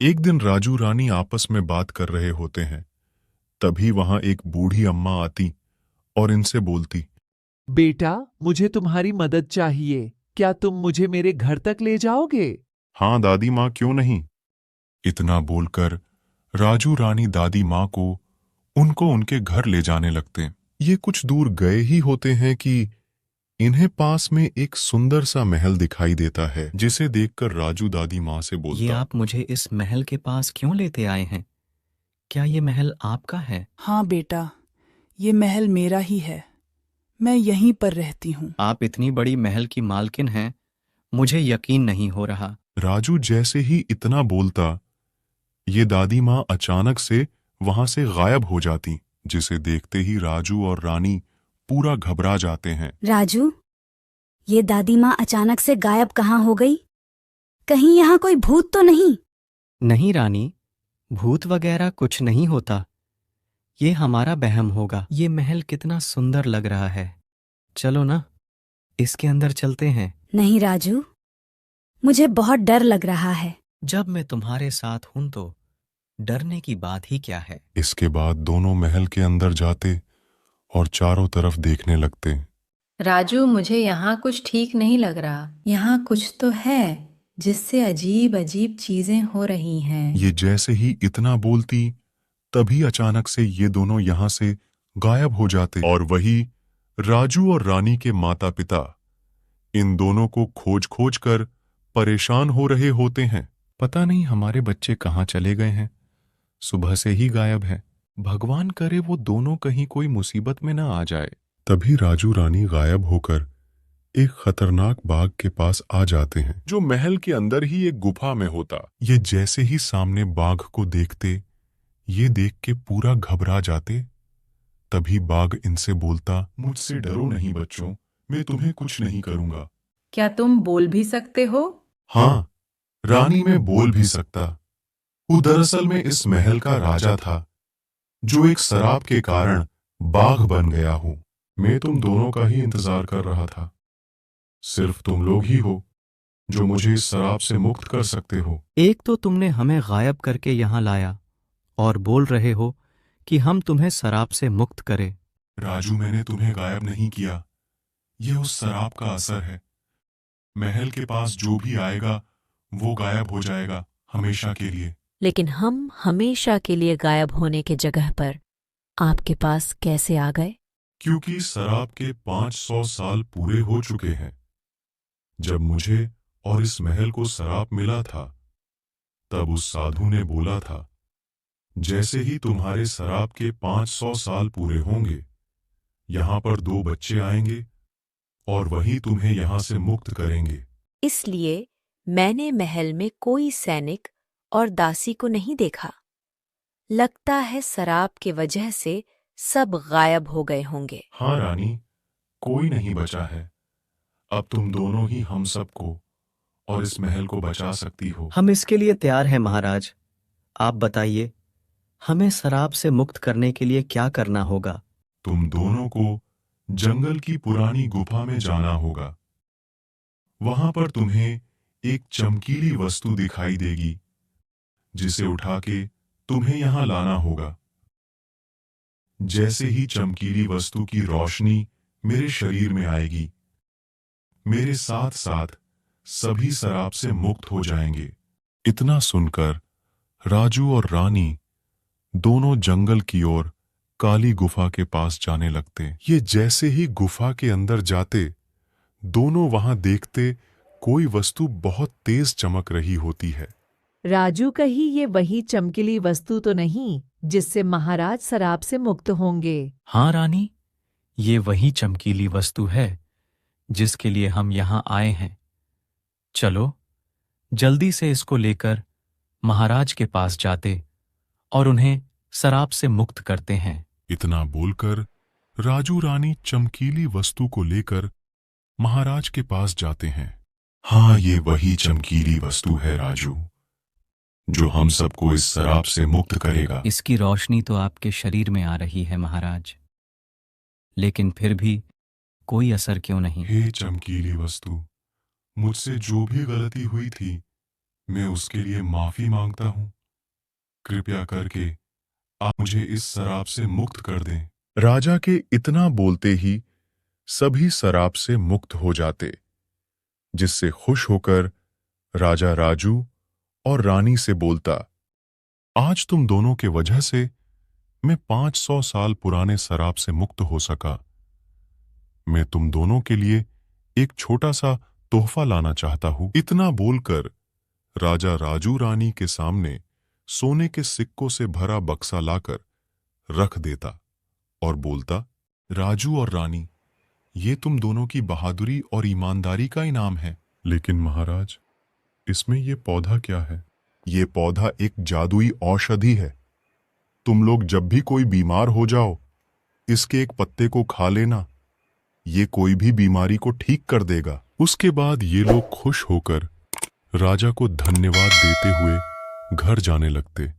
एक दिन राजू रानी आपस में बात कर रहे होते हैं। तभी वहां एक बूढ़ी अम्मा आती और इनसे बोलती। बेटा, मुझे तुम्हारी मदद चाहिए। क्या तुम मुझे मेरे घर तक ले जाओगे? हाँ दादी माँ, क्यों नहीं। इतना बोलकर राजू रानी दादी माँ को उनको उनके घर ले जाने लगते। ये कुछ दूर गए ही होते हैं कि इन्हें पास में एक सुंदर सा महल दिखाई देता है, जिसे देखकर राजू दादी माँ से ये बोलता। आप मुझे इस महल के पास क्यों लेते आए हैं? क्या ये महल आपका है? हाँ बेटा, ये महल मेरा ही है। मैं यहीं पर रहती हूँ। आप इतनी बड़ी महल की मालकिन हैं, मुझे यकीन नहीं हो रहा। राजू जैसे ही इतना बोलता, ये दादी माँ अचानक से वहां से गायब हो जाती, जिसे देखते ही राजू और रानी पूरा घबरा जाते हैं। राजू, ये दादी माँ अचानक से गायब कहाँ हो गई? कहीं यहाँ कोई भूत तो नहीं? नहीं रानी, भूत वगैरह कुछ नहीं होता। ये हमारा वहम होगा। ये महल कितना सुंदर लग रहा है। चलो ना, इसके अंदर चलते हैं। नहीं राजू, मुझे बहुत डर लग रहा है। जब मैं तुम्हारे साथ हूं तो डरने की बात ही क्या है। इसके बाद दोनों महल के अंदर जाते और चारों तरफ देखने लगते। राजू, मुझे यहाँ कुछ ठीक नहीं लग रहा। यहाँ कुछ तो है जिससे अजीब अजीब चीजें हो रही हैं। ये जैसे ही इतना बोलती, तभी अचानक से ये दोनों यहाँ से गायब हो जाते और वही राजू और रानी के माता पिता इन दोनों को खोज खोज कर परेशान हो रहे होते हैं। पता नहीं हमारे बच्चे कहाँ चले गए हैं, सुबह से ही गायब है। भगवान करे वो दोनों कहीं कोई मुसीबत में ना आ जाए। तभी राजू रानी गायब होकर एक खतरनाक बाग के पास आ जाते हैं, जो महल के अंदर ही एक गुफा में होता। ये जैसे ही सामने बाघ को देखते, ये देख के पूरा घबरा जाते। तभी बाघ इनसे बोलता, मुझसे डरो नहीं बच्चों, मैं तुम्हें कुछ नहीं करूंगा। क्या तुम बोल भी सकते हो? हाँ रानी, मैं बोल भी सकता हूँ। दरअसल मैं इस महल का राजा था, जो एक शराब के कारण बाघ बन गया हूँ। मैं तुम दोनों का ही इंतजार कर रहा था। सिर्फ तुम लोग ही हो जो मुझे इस शराब से मुक्त कर सकते हो। एक तो तुमने हमें गायब करके यहाँ लाया और बोल रहे हो कि हम तुम्हें शराब से मुक्त करें। राजू, मैंने तुम्हें गायब नहीं किया, ये उस शराब का असर है। महल के पास जो भी आएगा वो गायब हो जाएगा हमेशा के लिए। लेकिन हम हमेशा के लिए गायब होने के जगह पर आपके पास कैसे आ गए? क्योंकि शराब के 500 साल पूरे हो चुके हैं। जब मुझे और इस महल को शराब मिला था, तब उस साधु ने बोला था, जैसे ही तुम्हारे शराब के 500 साल पूरे होंगे, यहाँ पर 2 बच्चे आएंगे और वही तुम्हें यहाँ से मुक्त करेंगे। इसलिए मैंने महल में कोई सैनिक और दासी को नहीं देखा। लगता है शराब की वजह से सब गायब हो गए होंगे। हाँ रानी, कोई नहीं बचा है। अब तुम दोनों ही हम सबको और इस महल को बचा सकती हो। हम इसके लिए तैयार हैं महाराज। आप बताइए, हमें शराब से मुक्त करने के लिए क्या करना होगा? तुम दोनों को जंगल की पुरानी गुफा में जाना होगा। वहां पर तुम्हें एक चमकीली वस्तु दिखाई देगी, जिसे उठा के तुम्हें यहां लाना होगा। जैसे ही चमकीली वस्तु की रोशनी मेरे शरीर में आएगी, मेरे साथ साथ सभी शराब से मुक्त हो जाएंगे। इतना सुनकर राजू और रानी दोनों जंगल की ओर काली गुफा के पास जाने लगते। ये जैसे ही गुफा के अंदर जाते, दोनों वहां देखते कोई वस्तु बहुत तेज चमक रही होती है। राजू, कहीं ये वही चमकीली वस्तु तो नहीं जिससे महाराज शराब से मुक्त होंगे? हाँ रानी, ये वही चमकीली वस्तु है जिसके लिए हम यहाँ आए हैं। चलो, जल्दी से इसको लेकर महाराज के पास जाते और उन्हें शराब से मुक्त करते हैं। इतना बोलकर राजू रानी चमकीली वस्तु को लेकर महाराज के पास जाते हैं। हाँ, ये वही चमकीली वस्तु है राजू, जो हम सबको इस शराब से मुक्त करेगा। इसकी रोशनी तो आपके शरीर में आ रही है महाराज, लेकिन फिर भी कोई असर क्यों नहीं? हे चमकीली वस्तु, मुझसे जो भी गलती हुई थी मैं उसके लिए माफी मांगता हूं। कृपया करके आप मुझे इस शराब से मुक्त कर दें। राजा के इतना बोलते ही सभी शराब से मुक्त हो जाते, जिससे खुश होकर राजा राजू और रानी से बोलता, आज तुम दोनों के वजह से मैं 500 साल पुराने शराब से मुक्त हो सका। मैं तुम दोनों के लिए एक छोटा सा तोहफा लाना चाहता हूं। इतना बोलकर राजा राजू रानी के सामने सोने के सिक्कों से भरा बक्सा लाकर रख देता और बोलता, राजू और रानी, ये तुम दोनों की बहादुरी और ईमानदारी का इनाम है। लेकिन महाराज, इसमें ये पौधा क्या है? ये पौधा एक जादुई औषधि है। तुम लोग जब भी कोई बीमार हो जाओ, इसके एक पत्ते को खा लेना। ये कोई भी बीमारी को ठीक कर देगा। उसके बाद ये लोग खुश होकर राजा को धन्यवाद देते हुए घर जाने लगते।